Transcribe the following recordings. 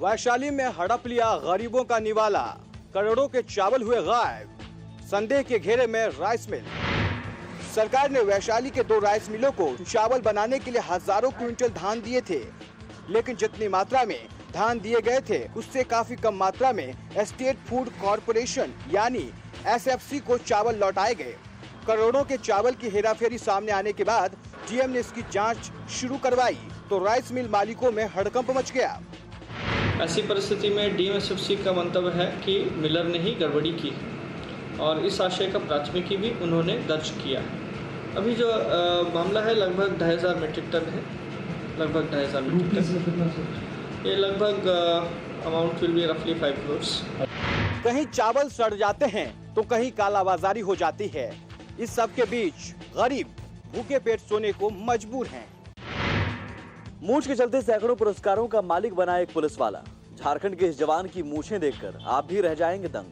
वैशाली में हड़प लिया गरीबों का निवाला, करोड़ों के चावल हुए गायब, संदेह के घेरे में राइस मिल। सरकार ने वैशाली के 2 राइस मिलों को चावल बनाने के लिए हजारों क्विंटल धान दिए थे, लेकिन जितनी मात्रा में धान दिए गए थे उससे काफी कम मात्रा में स्टेट फूड कॉरपोरेशन यानी SFC को चावल लौटाए गए। करोड़ों के चावल की हेराफेरी सामने आने के बाद डीएम ने इसकी जांच शुरू करवाई तो राइस मिल मालिकों में हड़कंप मच गया। ऐसी परिस्थिति में डीएम SFC का मंतव्य है कि मिलर ने ही गड़बड़ी की और इस आशय का प्राथमिकी भी उन्होंने दर्ज किया। अभी जो मामला है लगभग 2500 मीट्रिक टन है, लगभग 2500 मीट्रिक टन। ये लगभग अमाउंट विल बी रफली 5 करोड़। कहीं चावल सड़ जाते हैं तो कहीं कालाबाजारी हो जाती है। इस सब के बीच गरीब भूखे पेट सोने को मजबूर हैं। मूंछ के चलते सैकड़ों पुरस्कारों का मालिक बना एक पुलिस वाला। झारखंड के इस जवान की मूछें देखकर आप भी रह जाएंगे दंग।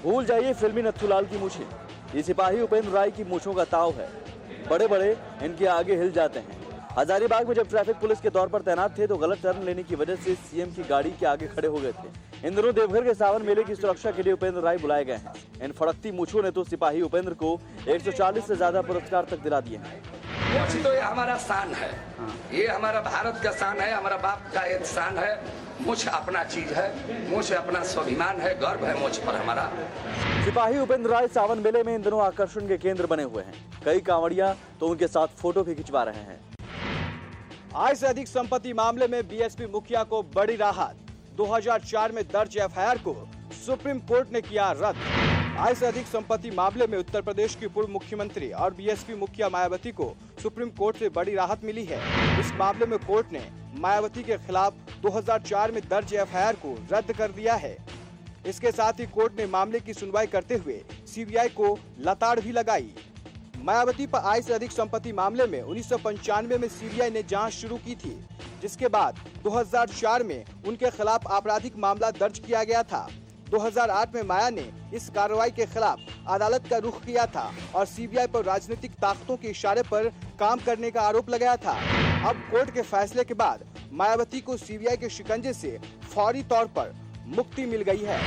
भूल जाइए फिल्मी नथुलाल की मूछें, ये सिपाही उपेंद्र राय की मूछों का ताव है। बड़े बड़े इनके आगे हिल जाते हैं। हजारीबाग में जब ट्रैफिक पुलिस के तौर पर तैनात थे तो गलत टर्न लेने की वजह से सीएम की गाड़ी के आगे खड़े हो गए थे। इन दिनों देवघर के सावन मेले की सुरक्षा के लिए उपेंद्र राय बुलाए गए हैं। इन फड़कती मूछों ने तो सिपाही उपेंद्र को 140 से ज्यादा पुरस्कार तक दिला दिए हैं। मूछ तो ये हमारा शान है, ये हमारा भारत का शान है, हमारा बाप का एक शान है। मूछ अपना चीज है, मूछ अपना स्वाभिमान है, गर्व है मूछ पर हमारा। सिपाही उपेंद्र राय सावन मेले में इन दिनों आकर्षण के केंद्र बने हुए हैं। कई कांवड़ियां तो उनके साथ फोटो भी खिंचवा रहे हैं। आय से अधिक संपत्ति मामले में बीएसपी मुखिया को बड़ी राहत। 2004 में दर्ज एफआईआर को सुप्रीम कोर्ट ने किया रद्द। आय से अधिक संपत्ति मामले में उत्तर प्रदेश की पूर्व मुख्यमंत्री और बीएसपी मुखिया मायावती को सुप्रीम कोर्ट से बड़ी राहत मिली है। इस मामले में कोर्ट ने मायावती के खिलाफ 2004 में दर्ज एफआईआर को रद्द कर दिया है। इसके साथ ही कोर्ट ने मामले की सुनवाई करते हुए सीबीआई को लताड़ भी लगाई। मायावती पर आय से अधिक संपत्ति मामले में 1995 में सीबीआई ने जांच शुरू की थी, जिसके बाद 2004 में उनके खिलाफ आपराधिक मामला दर्ज किया गया था। 2008 में माया ने इस कार्रवाई के खिलाफ अदालत का रुख किया था और सीबीआई पर राजनीतिक ताकतों के इशारे पर काम करने का आरोप लगाया था। अब कोर्ट के फैसले के बाद मायावती को सीबीआई के शिकंजे से फौरी तौर पर मुक्ति मिल गई है।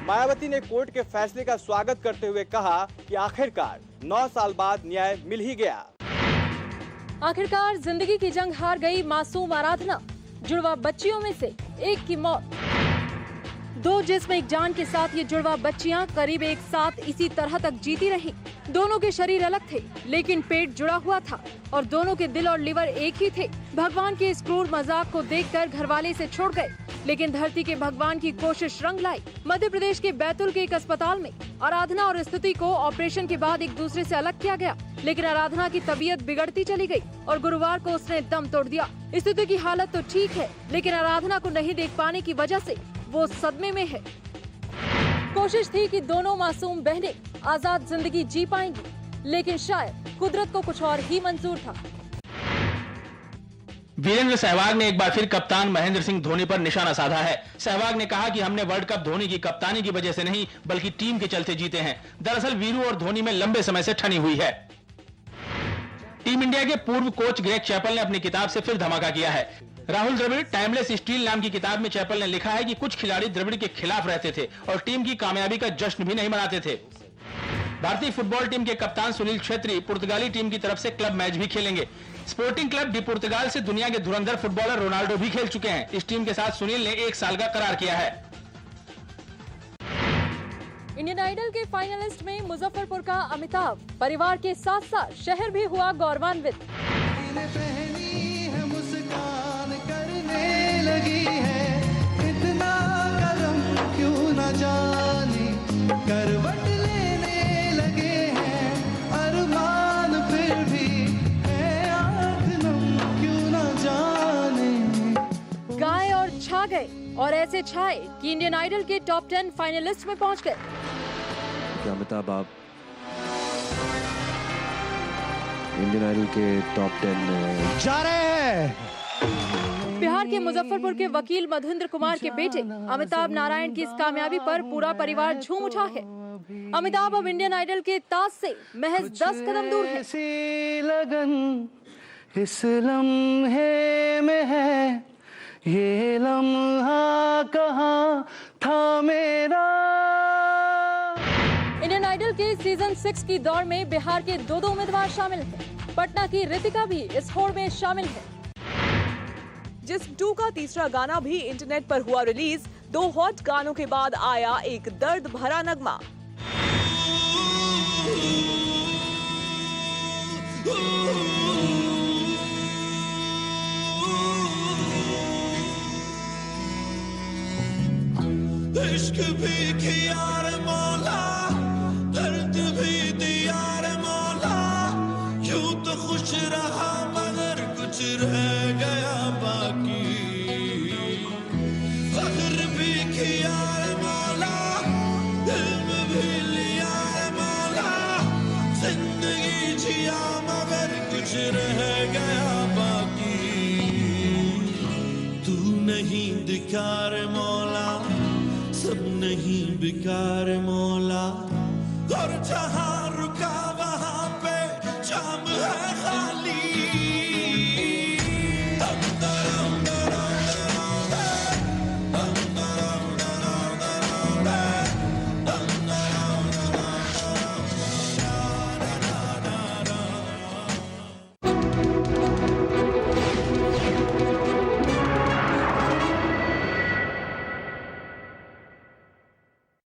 मायावती ने कोर्ट के फैसले का स्वागत करते हुए कहा कि आखिरकार 9 साल बाद न्याय मिल ही गया। आखिरकार जिंदगी की जंग हार गई मासूम आराधना। जुड़वा बच्चियों में से एक की मौत। 2 जिस्म एक जान के साथ ये जुड़वा बच्चियां करीब एक साथ इसी तरह तक जीती रही। दोनों के शरीर अलग थे लेकिन पेट जुड़ा हुआ था और दोनों के दिल और लिवर एक ही थे। भगवान के इस क्रूर मजाक को देखकर घरवाले इसे छोड़ गए, लेकिन धरती के भगवान की कोशिश रंग लाई। मध्य प्रदेश के बैतूल के एक अस्पताल में आराधना और स्तुति को ऑपरेशन के बाद एक दूसरे से अलग किया गया, लेकिन आराधना की तबीयत बिगड़ती चली गई और गुरुवार को उसने दम तोड़ दिया। स्तुति की हालत तो ठीक है, लेकिन आराधना को नहीं देख पाने की वजह से वो सदमे में है। कोशिश थी कि दोनों मासूम बहनें आजाद जिंदगी जी पाएंगी, लेकिन शायद कुदरत को कुछ और ही मंजूर था। वीरेंद्र सहवाग ने एक बार फिर कप्तान महेंद्र सिंह धोनी पर निशाना साधा है। सहवाग ने कहा कि हमने वर्ल्ड कप धोनी की कप्तानी की वजह से नहीं बल्कि टीम के चलते जीते हैं। दरअसल वीरू और धोनी में लंबे समय से ठनी हुई है। टीम इंडिया के पूर्व कोच ग्रेग चैपल ने अपनी किताब से फिर धमाका किया है। राहुल द्रविड़ टाइमलेस स्टील नाम की किताब में चैपल ने लिखा है कि कुछ खिलाड़ी द्रविड़ के खिलाफ रहते थे और टीम की कामयाबी का जश्न भी नहीं मनाते थे। भारतीय फुटबॉल टीम के कप्तान सुनील छेत्री पुर्तगाली टीम की तरफ से क्लब मैच भी खेलेंगे। स्पोर्टिंग क्लब डी पुर्तगाल से दुनिया के धुरंधर फुटबॉलर रोनाल्डो भी खेल चुके हैं। इस टीम के साथ सुनील ने 1 साल का करार किया है। इंडियन आइडल के फाइनलिस्ट में मुजफ्फरपुर का अमिताभ परिवार के साथ साथ शहर भी हुआ गौरवान्वित। लगी है इतना कदम क्यों न जाने, करवट लेने लगे हैं अरमान फिर भी है आँख नम क्यों न जाने। गाए और छा गए और ऐसे छाए कि इंडियन आइडल के टॉप 10 फाइनलिस्ट में पहुंच गए। अमिताभ आप इंडियन आइडल के टॉप 10 में जा रहे हैं। बिहार के मुजफ्फरपुर के वकील मधुेंद्र कुमार के बेटे अमिताभ नारायण की इस कामयाबी पर पूरा परिवार झूम उठा है। अमिताभ अब इंडियन आइडल के ताज से महज 10 कदम दूर है। लगन इस लम्हे में है ये लम्हा कहाँ था मेरा। इंडियन आइडल के सीजन 6 की दौड़ में बिहार के 2 उम्मीदवार शामिल हैं। पटना की रितिका भी इस होड़ में शामिल है। जिस्म 2 का तीसरा गाना भी इंटरनेट पर हुआ रिलीज। 2 हॉट गानों के बाद आया एक दर्द भरा नगमा। इश्क भी किया रे मौला, दर्द भी दिया रे मौला, यूं तो खुश रहा मगर कुछ रह गया बाकी। फख्र भी किया रे मौला, दिल भी लिया रे मौला, जिंदगी जिया मगर कुछ रह गया बाकी। तू नहीं दिखा रे मौला, सब नहीं बिकार मौला, और जहां